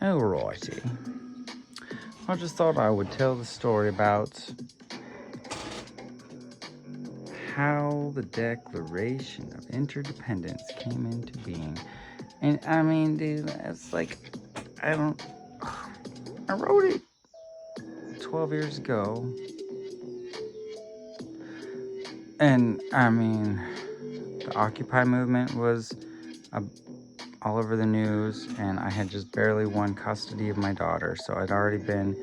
Alrighty. I just thought I would tell the story about how the Declaration of Interdependence came into being. And I mean, dude, it's like, I wrote it 12 years ago. And I mean, the Occupy movement was all over the news, and I had just barely won custody of my daughter. So I'd already been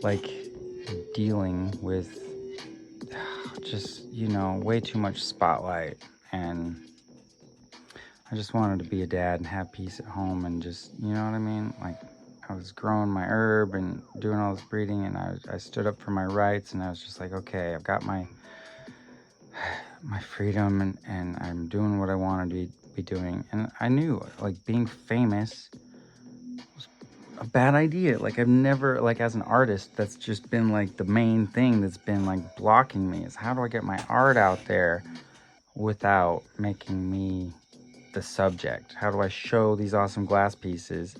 like dealing with just, way too much spotlight. And I just wanted to be a dad and have peace at home and just, you know what I mean? Like, I was growing my herb and doing all this breeding, and I stood up for my rights, and I was just like, okay, I've got my freedom, and I'm doing what I want to be doing. And I knew, like, being famous was a bad idea. Like, I've never, like, as an artist, that's just been, like, the main thing that's been, like, blocking me is how do I get my art out there without making me the subject? How do I show these awesome glass pieces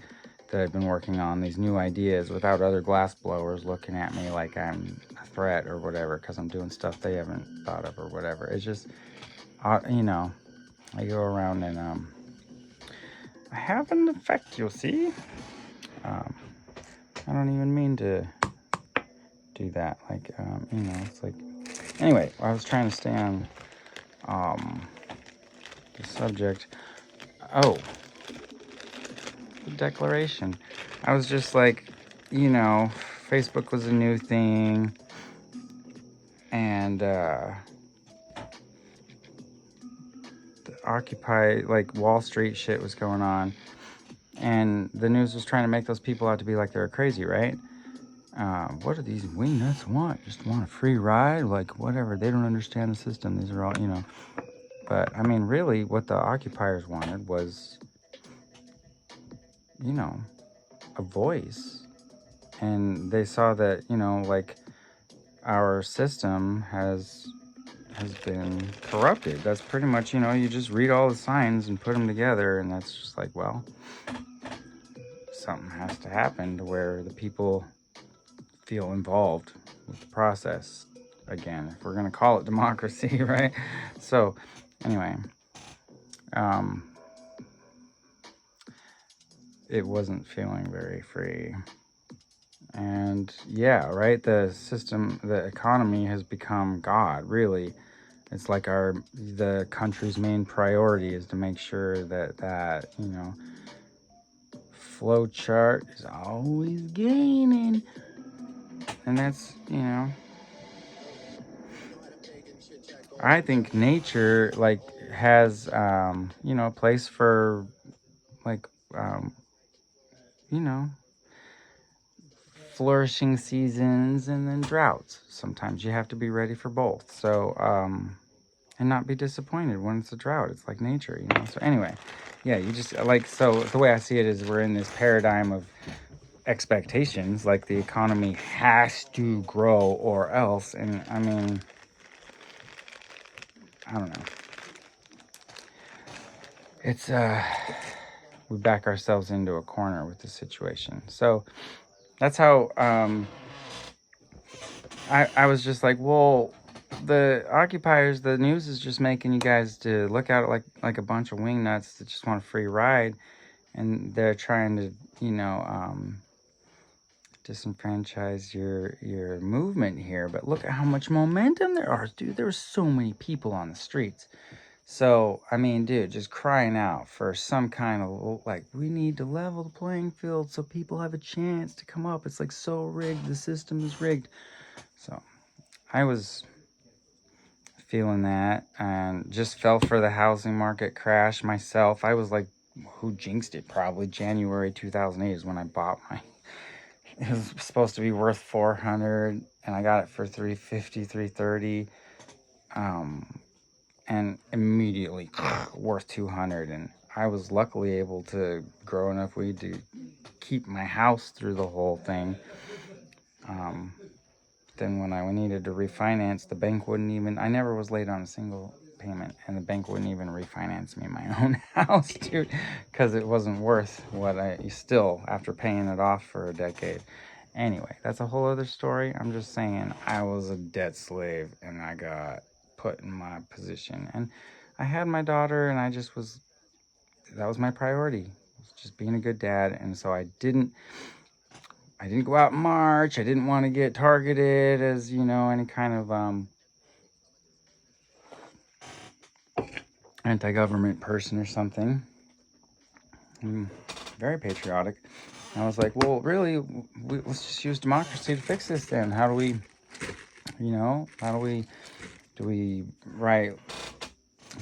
that I've been working on, these new ideas, without other glass blowers looking at me like I'm a threat or whatever because I'm doing stuff they haven't thought of or whatever? It's just, I go around and I have an effect, you'll see. I don't even mean to do that. Like, it's like, anyway, I was trying to stay on the subject. Oh, the Declaration. I was just like, Facebook was a new thing, and the Occupy, like, Wall Street shit was going on, and the news was trying to make those people out to be like they're crazy, right? What do these wingnuts want? Just want a free ride? Like, whatever. They don't understand the system. These are all, But, I mean, really, what the occupiers wanted was, a voice. And they saw that, like, our system has been corrupted. That's pretty much, you just read all the signs and put them together, and that's just like, well, something has to happen to where the people feel involved with the process again, if we're going to call it democracy, right? So, anyway, it wasn't feeling very free. And yeah, right, the system, the economy has become God, really. It's like the country's main priority is to make sure that flow chart is always gaining. And that's, I think nature, like, has, a place for, like, you know, flourishing seasons and then droughts. Sometimes you have to be ready for both. So, and not be disappointed when it's a drought. It's like nature, So anyway, yeah, you just like, so the way I see it is we're in this paradigm of expectations, like the economy has to grow or else. And I mean, I don't know. It's, we back ourselves into a corner with the situation. So that's how, I was just like, well, the occupiers, the news is just making you guys to look at it like a bunch of wingnuts that just want a free ride, and they're trying to, disenfranchise your movement here. But look at how much momentum there are, dude. There were so many people on the streets. So, I mean, dude, just crying out for some kind of, like, we need to level the playing field so people have a chance to come up. It's like so rigged. The system is rigged. So I was feeling that and just fell for the housing market crash myself. I was like, who jinxed it? Probably January 2008 is when I bought my, it was supposed to be worth 400 and I got it for 350, 330. And immediately worth 200. And I was luckily able to grow enough weed to keep my house through the whole thing. Then when I needed to refinance, the bank wouldn't even, I never was late on a single payment, and the bank wouldn't even refinance me my own house, dude, because it wasn't worth what I still, after paying it off for a decade. Anyway, that's a whole other story. I'm just saying I was a debt slave and I got put in my position. And I had my daughter and I just was, that was my priority. Was just being a good dad. And so I didn't go out and march. I didn't want to get targeted as, any kind of anti-government person or something. I'm very patriotic. I was like, well, really, let's just use democracy to fix this then. How do we, do we write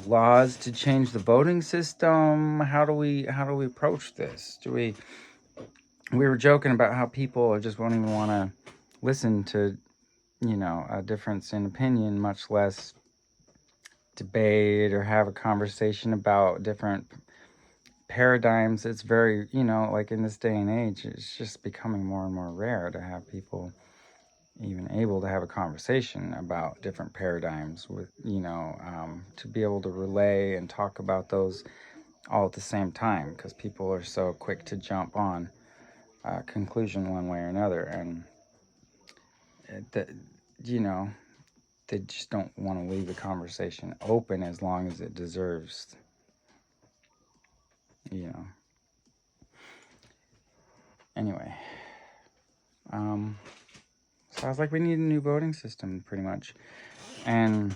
laws to change the voting system? How do we approach this? We were joking about how people just won't even want to listen to, a difference in opinion, much less debate or have a conversation about different paradigms. It's very, like in this day and age, it's just becoming more and more rare to have people even able to have a conversation about different paradigms with, to be able to relay and talk about those all at the same time, because people are so quick to jump on a conclusion one way or another. And that, they just don't want to leave the conversation open as long as it deserves, Anyway, so I was like, we need a new voting system, pretty much. And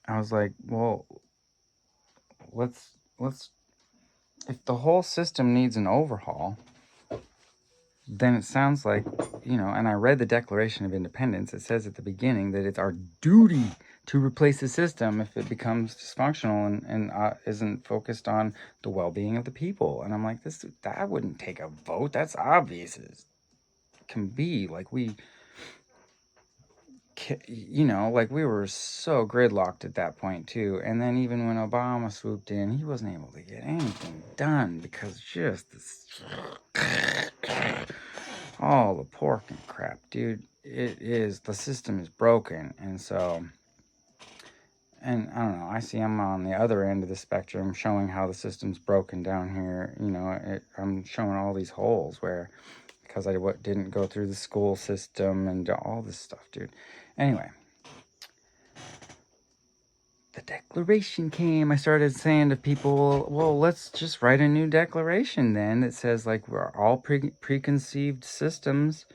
I was like, well, let's if the whole system needs an overhaul, then it sounds like, and I read the Declaration of Independence. It says at the beginning that it's our duty to replace the system if it becomes dysfunctional and isn't focused on the well-being of the people. And I'm like, that wouldn't take a vote. That's obvious as can be. Like we were so gridlocked at that point too. And then even when Obama swooped in, he wasn't able to get anything done because just this, all the pork and crap, dude. The system is broken. And so, and I don't know, I'm on the other end of the spectrum showing how the system's broken down here. I'm showing all these holes where, because I didn't go through the school system and all this stuff, dude. Anyway, the Declaration came. I started saying to people, well, let's just write a new declaration then that says, like, we're all preconceived systems,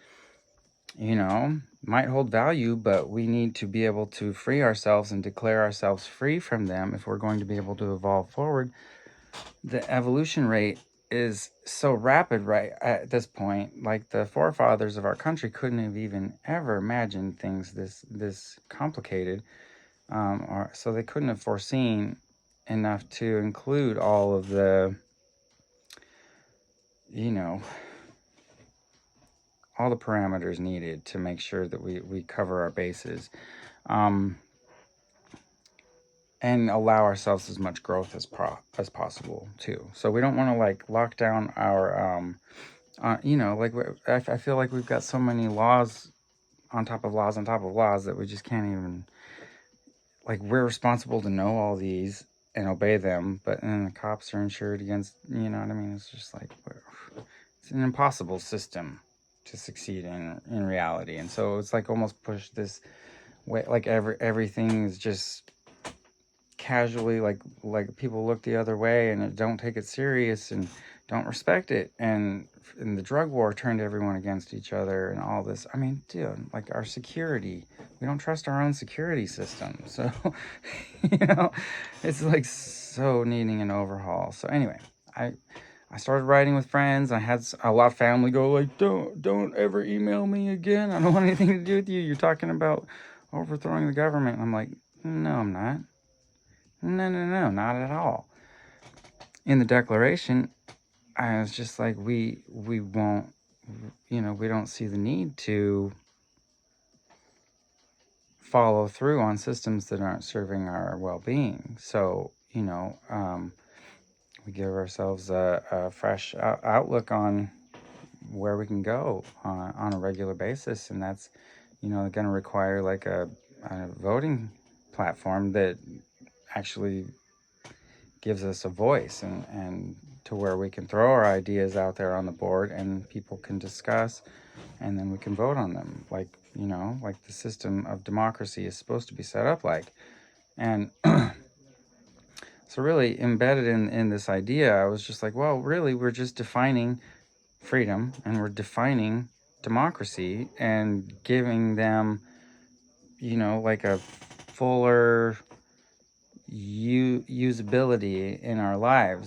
might hold value, but we need to be able to free ourselves and declare ourselves free from them if we're going to be able to evolve forward. The evolution rate is so rapid right at this point. Like, the forefathers of our country couldn't have even ever imagined things this complicated, or so they couldn't have foreseen enough to include all of the, all the parameters needed to make sure that we cover our bases, and allow ourselves as much growth as possible too. So we don't want to like lock down our, I feel like we've got so many laws on top of laws on top of laws that we just can't even, like, we're responsible to know all these and obey them, but then the cops are insured against, you know what I mean? It's just like, it's an impossible system to succeed in reality. And so it's like almost push this way, like everything is just casually, like people look the other way and don't take it serious and don't respect it. And the drug war turned everyone against each other and all this. I mean, dude, like our security, we don't trust our own security system. So, it's like so needing an overhaul. So anyway, I started writing with friends. I had a lot of family go like, don't ever email me again. I don't want anything to do with you. You're talking about overthrowing the government. And I'm like, no, I'm not. No, not at all. In the Declaration, I was just like, we won't, we don't see the need to follow through on systems that aren't serving our well-being. So, we give ourselves a fresh outlook on where we can go on a regular basis. And that's, going to require like a voting platform that actually gives us a voice, and to where we can throw our ideas out there on the board and people can discuss, and then we can vote on them, like, like the system of democracy is supposed to be set up like. And so really embedded in this idea, I was just like, well, really, we're just defining freedom and we're defining democracy and giving them, like a fuller usability in our lives.